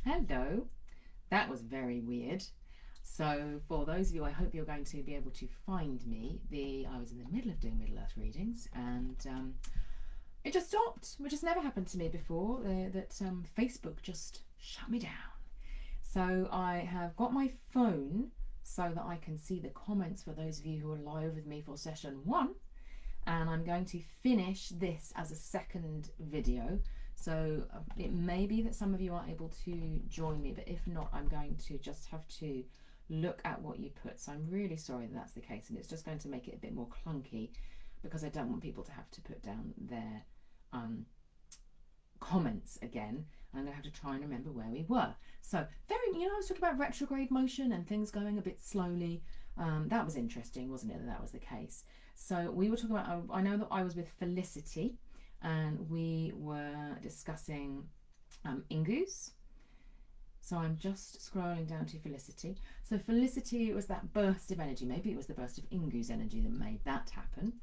Hello. That was very weird. So, for those of you, I hope you're going to be able to find me. I was in the middle of doing Middle Earth readings, and it just stopped, which has never happened to me before. Facebook just shut me down. So I have got my phone so that I can see the comments for those of you who are live with me for session 1, and I'm going to finish this as a second video. So it may be that some of you are able to join me, but if not, I'm going to just have to look at what you put. So I'm really sorry that that's the case, and it's just going to make it a bit more clunky because I don't want people to have to put down their comments again. I'm going to have to try and remember where we were. So I was talking about retrograde motion and things going a bit slowly. That was interesting, wasn't it, that was the case. So we were talking about, I know that I was with Felicity, and we were discussing Ingus. So I'm just scrolling down to Felicity. So Felicity was that burst of energy. Maybe it was the burst of Ingus energy that made that happen.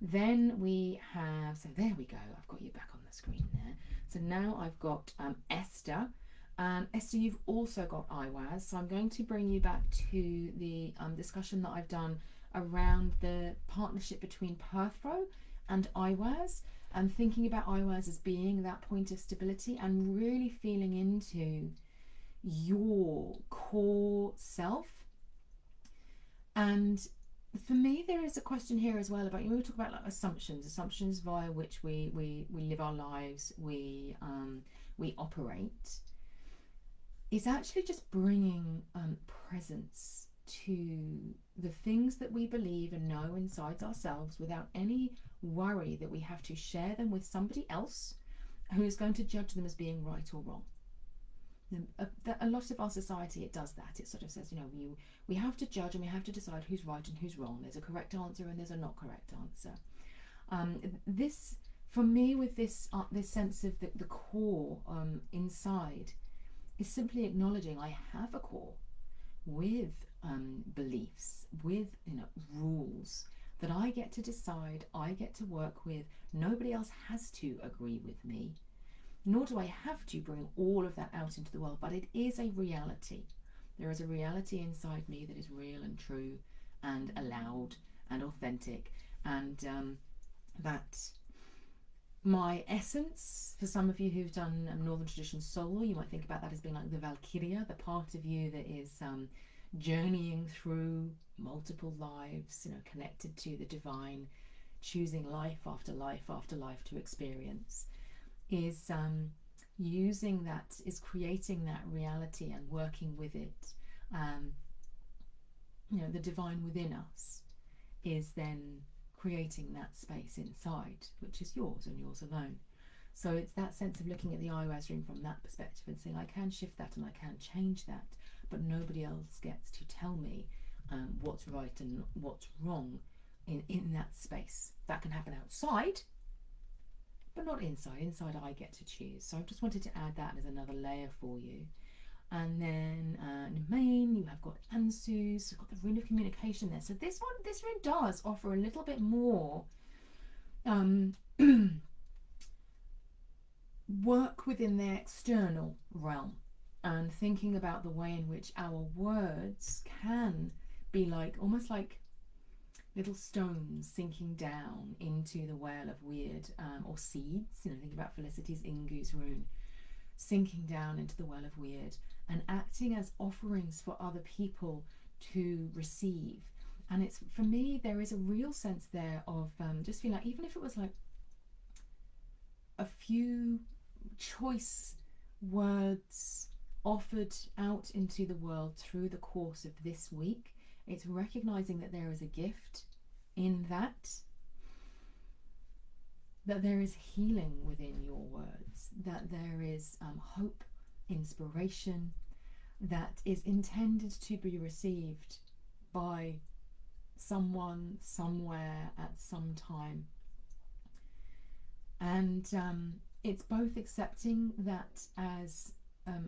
Then we have, so there we go. I've got you back on the screen there. So now I've got Esther. And Esther, you've also got IWAS. So I'm going to bring you back to the discussion that I've done around the partnership between Perfro and IWAS, and thinking about IWAS as being that point of stability and really feeling into your core self. And for me, there is a question here as well about, we talk about like assumptions via which we live our lives, we operate. It's actually just bringing presence to the things that we believe and know inside ourselves without any worry that we have to share them with somebody else who is going to judge them as being right or wrong. A lot of our society, it does that. It sort of says, we have to judge and we have to decide who's right and who's wrong. There's a correct answer and there's a not correct answer. This, for me, with this sense of the core inside, is simply acknowledging I have a core with beliefs, with rules that I get to decide, I get to work with. Nobody else has to agree with me, nor do I have to bring all of that out into the world, but it is a reality. There is a reality inside me that is real and true and allowed and authentic, and that my essence, for some of you who've done Northern Tradition Soul, you might think about that as being like the Valkyria, the part of you that is journeying through multiple lives, connected to the divine, choosing life after life after life to experience, is using that, is creating that reality and working with it. The divine within us is then creating that space inside, which is yours and yours alone. So it's that sense of looking at the IOS room from that perspective and saying, I can shift that and I can change that, but nobody else gets to tell me what's right and what's wrong in that space. That can happen outside, but not inside. Inside, I get to choose. So I just wanted to add that as another layer for you. And then in Maine, you have got Ansus, you've got the rune of communication there. So this rune does offer a little bit more work within the external realm, and thinking about the way in which our words can be like, almost like little stones sinking down into the well of weird, or seeds, think about Felicity's Ingu's rune, sinking down into the well of weird and acting as offerings for other people to receive. And it's, for me, there is a real sense there of just feeling like, even if it was like a few choice words offered out into the world through the course of this week, it's recognizing that there is a gift in that there is healing within your words, that there is hope, inspiration, that is intended to be received by someone, somewhere, at some time. And it's both accepting that as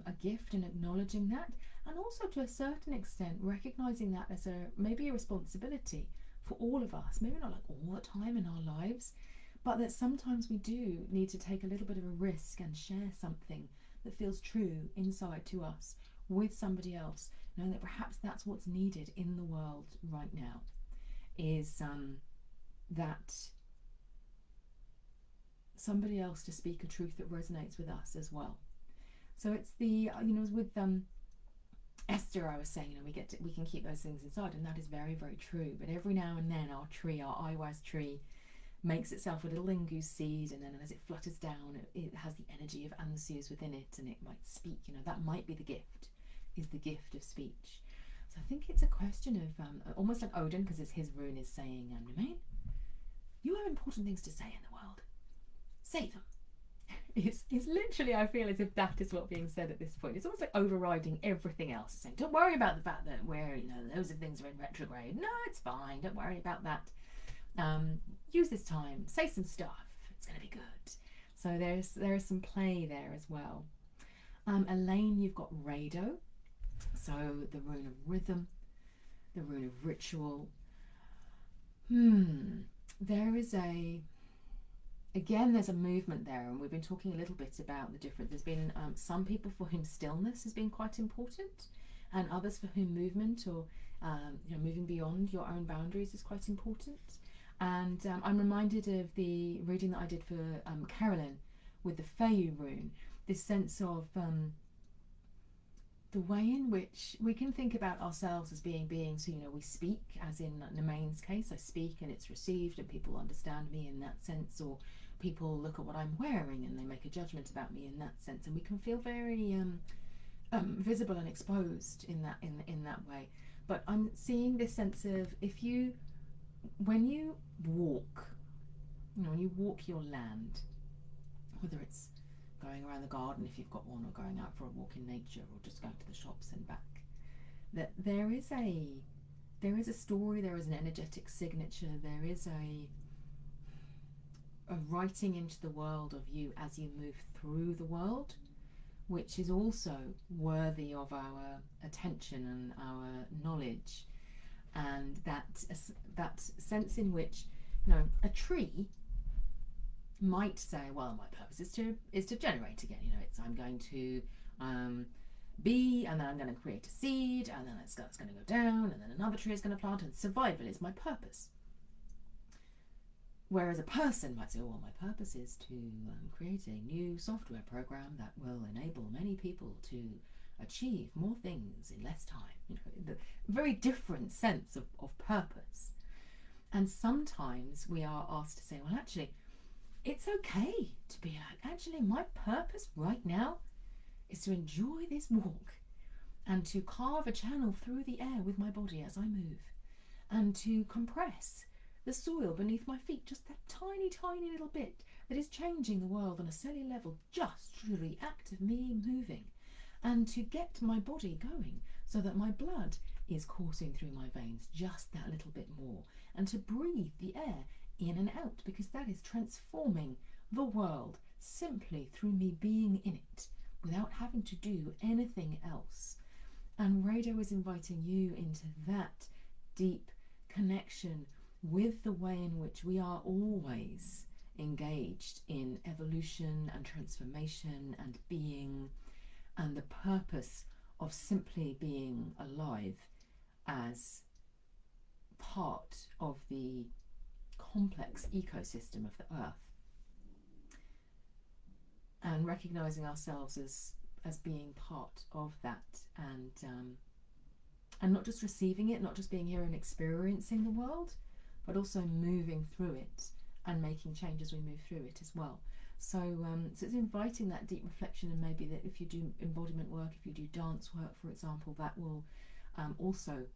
a gift and acknowledging that, and also to a certain extent recognizing that as maybe a responsibility for all of us, maybe not like all the time in our lives, but that sometimes we do need to take a little bit of a risk and share something that feels true inside to us with somebody else, knowing that perhaps that's what's needed in the world right now, is that somebody else to speak a truth that resonates with us as well. So it's the, with Esther, I was saying, we can keep those things inside, and that is very, very true. But every now and then our Iwaz tree makes itself a little lingus seed, and then as it flutters down, it has the energy of Ansus within it, and it might speak. That might be the gift, is the gift of speech. So I think it's a question of almost like Odin, because his rune is saying, Nemain, you have important things to say in the world. Say them. It's literally, I feel as if that is what's being said at this point. It's almost like overriding everything else, saying, don't worry about the fact that those things are in retrograde. No, it's fine. Don't worry about that. Use this time. Say some stuff. It's going to be good. So there is some play there as well. Elaine, you've got Rado. So the rune of rhythm, the rune of ritual. There's a movement there, and we've been talking a little bit about the different. There's been some people for whom stillness has been quite important, and others for whom movement or moving beyond your own boundaries is quite important. And I'm reminded of the reading that I did for Carolyn with the Feiyu rune, this sense of the way in which we can think about ourselves as being beings who, we speak, as in Nemain's case, I speak and it's received and people understand me in that sense, or people look at what I'm wearing and they make a judgment about me in that sense, and we can feel very visible and exposed in that way. But I'm seeing this sense of when you walk your land, whether it's going around the garden if you've got one, or going out for a walk in nature, or just going to the shops and back, that there is a story, there is an energetic signature, there is a writing into the world of you as you move through the world, which is also worthy of our attention and our knowledge, and that sense in which a tree might say, well, my purpose is to generate again. I'm going to be, and then I'm going to create a seed, and then it's going to go down, and then another tree is going to plant, and survival is my purpose. Whereas a person might say, well, my purpose is to create a new software program that will enable many people to achieve more things in less time. The very different sense of purpose. And sometimes we are asked to say, well, actually, it's okay to be like, actually, my purpose right now is to enjoy this walk and to carve a channel through the air with my body as I move, and to compress the soil beneath my feet, just that tiny, tiny little bit that is changing the world on a cellular level just through the act of me moving, and to get my body going so that my blood is coursing through my veins just that little bit more, and to breathe the air in and out, because that is transforming the world simply through me being in it without having to do anything else. And Rado is inviting you into that deep connection with the way in which we are always engaged in evolution and transformation and being, and the purpose of simply being alive as part of the complex ecosystem of the earth, and recognizing ourselves as being part of that, and not just receiving it, not just being here and experiencing the world, but also moving through it and making change as we move through it as well. So it's inviting that deep reflection, and maybe that if you do embodiment work, if you do dance work, for example, that will also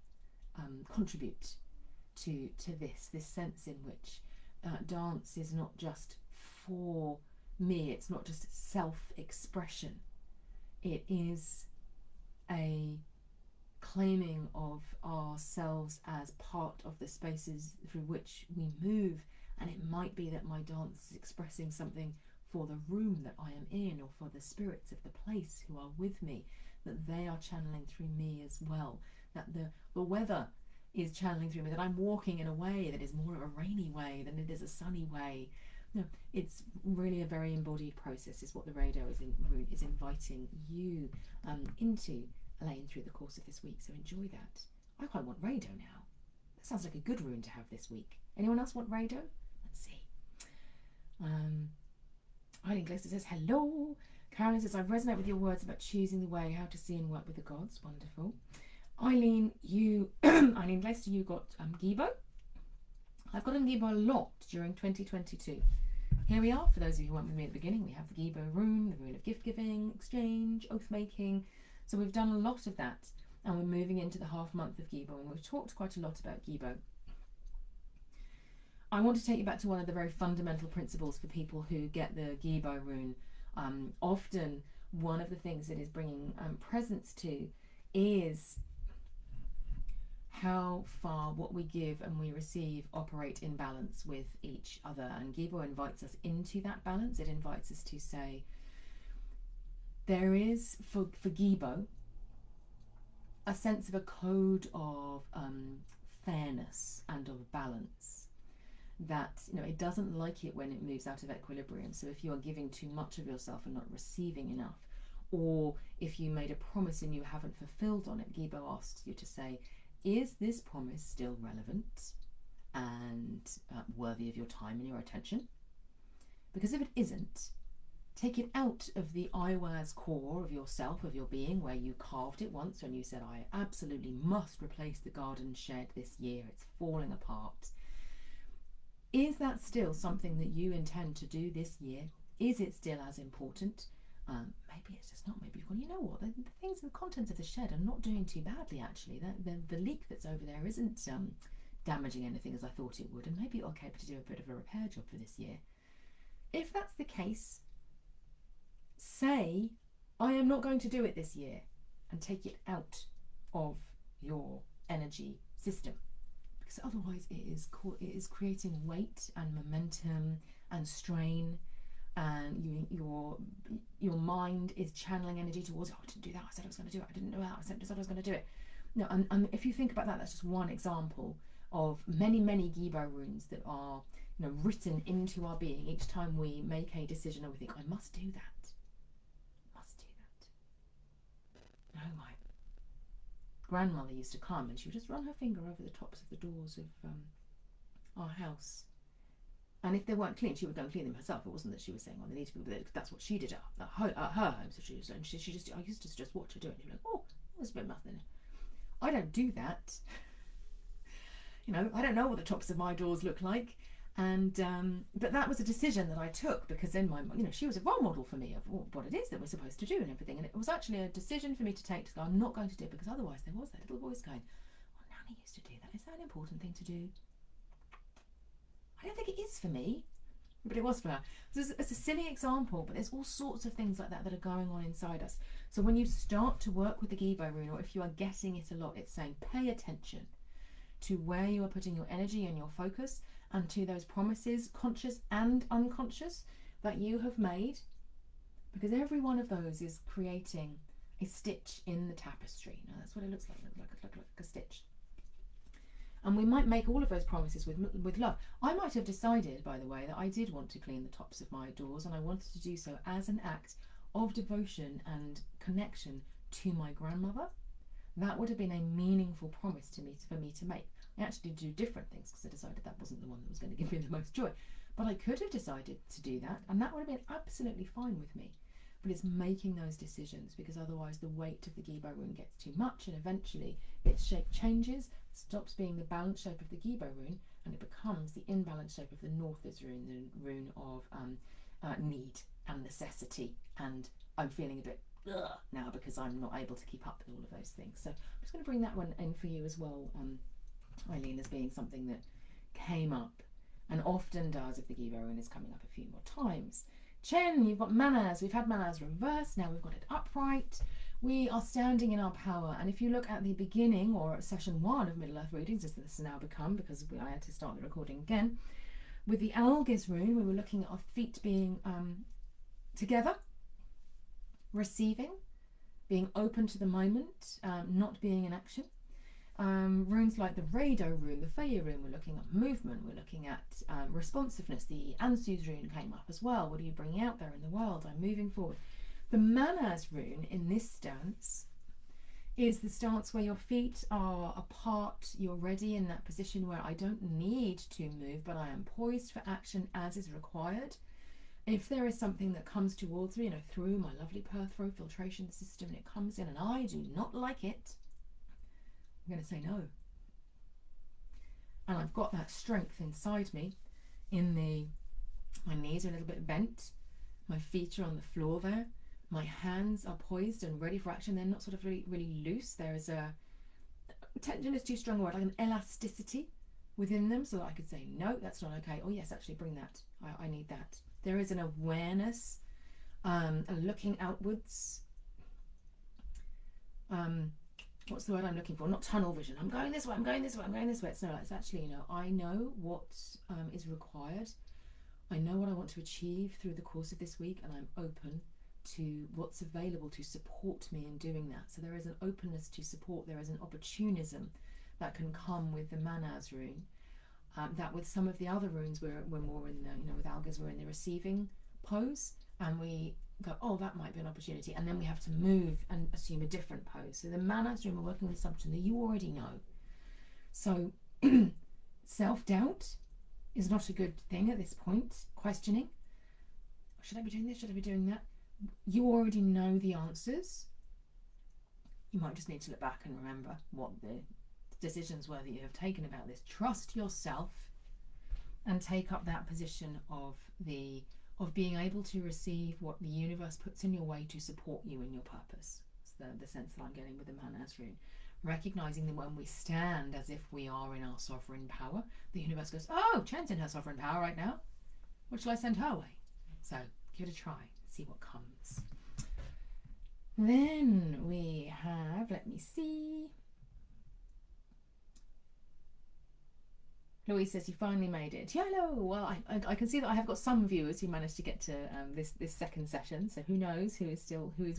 contribute to this sense in which dance is not just for me, it's not just self-expression, it is a claiming of ourselves as part of the spaces through which we move. And it might be that my dance is expressing something for the room that I am in, or for the spirits of the place who are with me, that they are channeling through me as well, that the weather is channeling through me, that I'm walking in a way that is more of a rainy way than it is a sunny way, No, it's really a very embodied process, is what the radar is inviting you into, Elaine, through the course of this week. So enjoy that. I quite want radar now. That sounds like a good rune to have this week. Anyone else want radar? Let's see. Eileen Glister says, hello. Carolyn says, I resonate with your words about choosing the way, how to see and work with the gods. Wonderful. Eileen, Eileen Glister, you got Gebo. I've got Gebo a lot during 2022. Here we are. For those of you who weren't with me at the beginning, we have the Gebo rune, the rune of gift giving, exchange, oath making. So we've done a lot of that, and we're moving into the half month of Gebo, and we've talked quite a lot about Gebo. I want to take you back to one of the very fundamental principles for people who get the Gebo rune. Often one of the things that is bringing presence to is how far what we give and we receive operate in balance with each other. And Gebo invites us into that balance. It invites us to say, there is, for Gebo, a sense of a code of fairness and of balance. That, it doesn't like it when it moves out of equilibrium. So if you are giving too much of yourself and not receiving enough, or if you made a promise and you haven't fulfilled on it, Gebo asks you to say, is this promise still relevant and worthy of your time and your attention? Because if it isn't, take it out of the I-was core of yourself, of your being, where you carved it once when you said, I absolutely must replace the garden shed this year, it's falling apart. Is that still something that you intend to do this year? Is it still as important? Maybe it's just not. Maybe you've gone, you know what, the things, the contents of the shed are not doing too badly actually. The leak that's over there isn't damaging anything as I thought it would, and maybe you're okay to do a bit of a repair job for this year. If that's the case, say, I am not going to do it this year, and take it out of your energy system. Because otherwise it is creating weight and momentum and strain, and your mind is channeling energy towards, I didn't do that, I said I was going to do it, I didn't know that, I said I was going to do it. No, and if you think about that, that's just one example of many Gebo runes that are written into our being each time we make a decision and we think, I must do that. No, my grandmother used to come and she would just run her finger over the tops of the doors of our house, and if they weren't clean, she would go and clean them herself. It wasn't that she was saying, they need to be, but that's what she did at her home. So she just, I used to just watch her do it, and she'd be like, oh, there's a bit of nothing. I don't do that. I don't know what the tops of my doors look like, and but that was a decision that I took, because then she was a role model for me of what it is that we're supposed to do and everything, and it was actually a decision for me to take, to go, I'm not going to do it, because otherwise there was that little voice going, Nanny used to do that, is that an important thing to do? I don't think it is for me, but it was for her. So it's a silly example, but there's all sorts of things like that that are going on inside us. So when you start to work with the Gebo rune, or if you are getting it a lot, it's saying pay attention to where you are putting your energy and your focus, and to those promises, conscious and unconscious, that you have made, because every one of those is creating a stitch in the tapestry. Now that's what it looks like a stitch. And we might make all of those promises with love. I might have decided, by the way, that I did want to clean the tops of my doors, and I wanted to do so as an act of devotion and connection to my grandmother. That would have been a meaningful promise for me to make. I actually did do different things, because I decided that wasn't the one that was going to give me the most joy. But I could have decided to do that, and that would have been absolutely fine with me. But it's making those decisions, because otherwise the weight of the Gebo rune gets too much, and eventually its shape changes, stops being the balanced shape of the Gebo rune, and it becomes the imbalanced shape of the Northers rune, the rune of need and necessity. And I'm feeling a bit now, because I'm not able to keep up with all of those things. So I'm just going to bring that one in for you as well, Eileen, as being something that came up and often does if the Gebo rune is coming up a few more times. Chen, you've got Manaz. We've had Manaz reversed, now we've got it upright. We are standing in our power, and if you look at the beginning, or at session 1 of Middle Earth readings, as this has now become, because I had to start the recording again, with the Algiz rune, we were looking at our feet being together, receiving, being open to the moment, not being in action. Runes like the Rado rune, the Faya rune, we're looking at movement, we're looking at responsiveness. The Ansu's rune came up as well. What are you bringing out there in the world? I'm moving forward. The Manaz rune in this stance is the stance where your feet are apart, you're ready in that position where I don't need to move, but I am poised for action as is required. If there is something that comes towards me, through my lovely Perthrow filtration system, and it comes in and I do not like it, I'm going to say no. And I've got that strength inside me. My knees are a little bit bent, my feet are on the floor there, my hands are poised and ready for action. They're not sort of really, really loose. There is a tension is too strong a word, like an elasticity within them, so that I could say no, that's not okay. Oh yes, actually bring that. I need that. There is an awareness, a looking outwards. What's the word I'm looking for? Not tunnel vision. I'm going this way. I'm going this way. I'm going this way. It's actually, I know what is required. I know what I want to achieve through the course of this week, and I'm open to what's available to support me in doing that. So there is an openness to support. There is an opportunism that can come with the Manaz rune. That with some of the other runes, we're more in the, with Algas, we're in the receiving pose, and we go, oh, that might be an opportunity, and then we have to move and assume a different pose. So the Manaz rune, we're working with assumption that you already know. So self-doubt is not a good thing at this point. Questioning, should I be doing this? Should I be doing that? You already know the answers. You might just need to look back and remember what the decisions were that you have taken about this. Trust yourself and take up that position of being able to receive what the universe puts in your way to support you in your purpose. It's the sense that I'm getting with the Manaz rune. Recognizing that when we stand as if we are in our sovereign power, the universe goes, oh, Chen's in her sovereign power right now. What shall I send her way? So give it a try, see what comes. Then we have, let me see. Louise says you finally made it. Hello. Well, I can see that I have got some viewers who managed to get to this second session. So who knows who is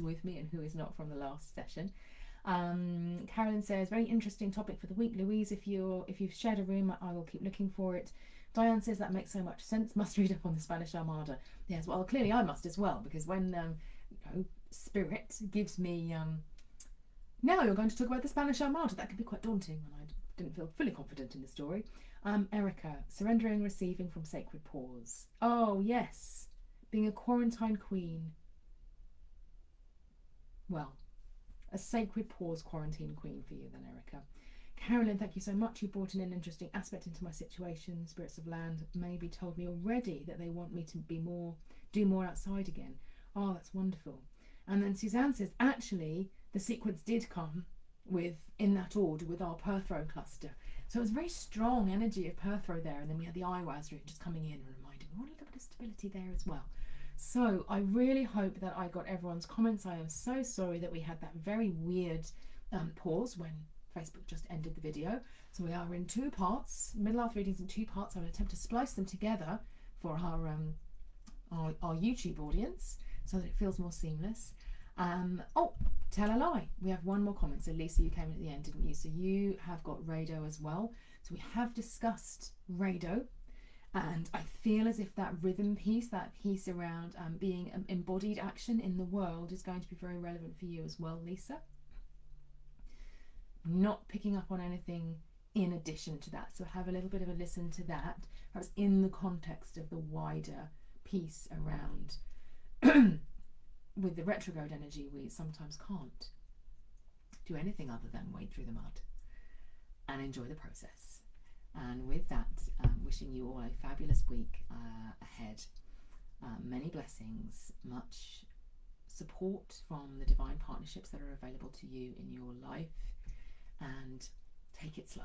with me and who is not from the last session. Carolyn says very interesting topic for the week, Louise. If you've shared a room, I will keep looking for it. Diane says that makes so much sense. Must read up on the Spanish Armada. Yes, well clearly I must as well, because when Spirit gives me now you're going to talk about the Spanish Armada, that could be quite daunting, and I didn't feel fully confident in the story. Erica, surrendering, receiving from sacred pause. Oh yes, being a quarantine queen. Well, a sacred pause quarantine queen for you then, Erica. Carolyn, thank you so much. You brought in an interesting aspect into my situation. Spirits of land maybe told me already that they want me to do more outside again. Oh, that's wonderful. And then Suzanne says, actually, the sequence did come in that order with our Perthrow cluster. So it was very strong energy of Perthrow there, and then we had the Iwaz route just coming in and reminding me, what a little bit of stability there as well. So I really hope that I got everyone's comments. I am so sorry that we had that very weird pause when Facebook just ended the video. So we are in two parts, middle earth readings in two parts. I'm going to attempt to splice them together for our YouTube audience so that it feels more seamless. Oh, tell a lie. We have one more comment. So Lisa, you came in at the end, didn't you? So you have got Rado as well. So we have discussed Rado, and I feel as if that rhythm piece, that piece around being embodied action in the world, is going to be very relevant for you as well, Lisa. Not picking up on anything in addition to that. So have a little bit of a listen to that, perhaps in the context of the wider piece around with the retrograde energy, we sometimes can't do anything other than wade through the mud and enjoy the process. And with that, wishing you all a fabulous week ahead. Many blessings, much support from the divine partnerships that are available to you in your life, and take it slow.